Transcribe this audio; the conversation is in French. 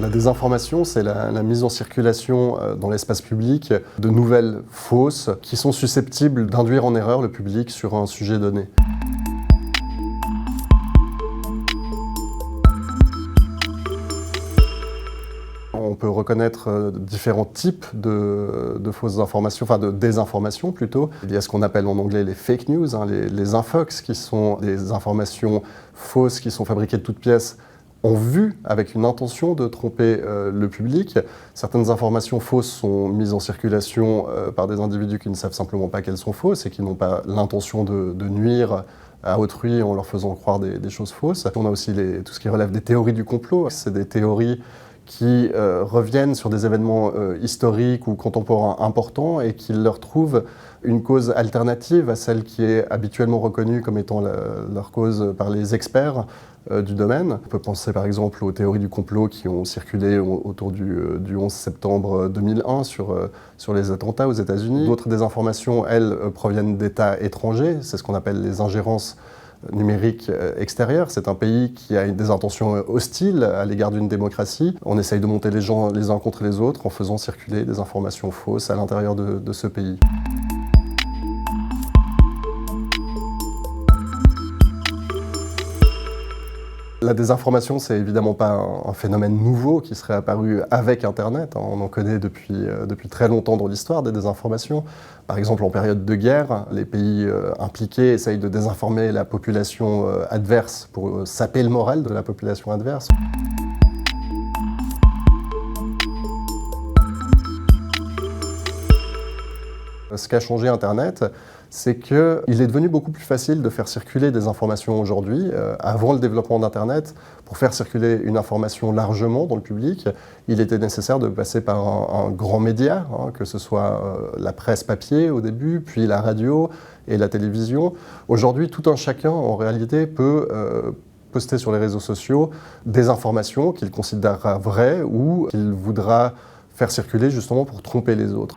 La désinformation, c'est la mise en circulation dans l'espace public de nouvelles fausses qui sont susceptibles d'induire en erreur le public sur un sujet donné. On peut reconnaître différents types de fausses informations, enfin de désinformation plutôt. Il y a ce qu'on appelle en anglais les fake news, les infox, qui sont des informations fausses qui sont fabriquées de toutes pièces en vue, avec une intention de tromper le public. Certaines informations fausses sont mises en circulation par des individus qui ne savent simplement pas qu'elles sont fausses et qui n'ont pas l'intention de nuire à autrui en leur faisant croire des choses fausses. On a aussi tout ce qui relève des théories du complot. C'est des théories qui reviennent sur des événements historiques ou contemporains importants et qui leur trouvent une cause alternative à celle qui est habituellement reconnue comme étant leur cause par les experts du domaine. On peut penser par exemple aux théories du complot qui ont circulé autour du 11 septembre 2001 sur les attentats aux États-Unis. D'autres désinformations, elles, proviennent d'États étrangers, c'est ce qu'on appelle les ingérences numérique extérieure. C'est un pays qui a des intentions hostiles à l'égard d'une démocratie. On essaye de monter les gens les uns contre les autres en faisant circuler des informations fausses à l'intérieur de ce pays. La désinformation, c'est évidemment pas un phénomène nouveau qui serait apparu avec Internet. On en connaît depuis très longtemps dans l'histoire des désinformations. Par exemple, en période de guerre, les pays impliqués essayent de désinformer la population adverse pour saper le moral de la population adverse. Ce qu'a changé Internet, c'est qu'il est devenu beaucoup plus facile de faire circuler des informations aujourd'hui. Avant le développement d'Internet, pour faire circuler une information largement dans le public, il était nécessaire de passer par un grand média, que ce soit la presse papier au début, puis la radio et la télévision. Aujourd'hui, tout un chacun, en réalité, peut poster sur les réseaux sociaux des informations qu'il considérera vraies ou qu'il voudra faire circuler justement pour tromper les autres.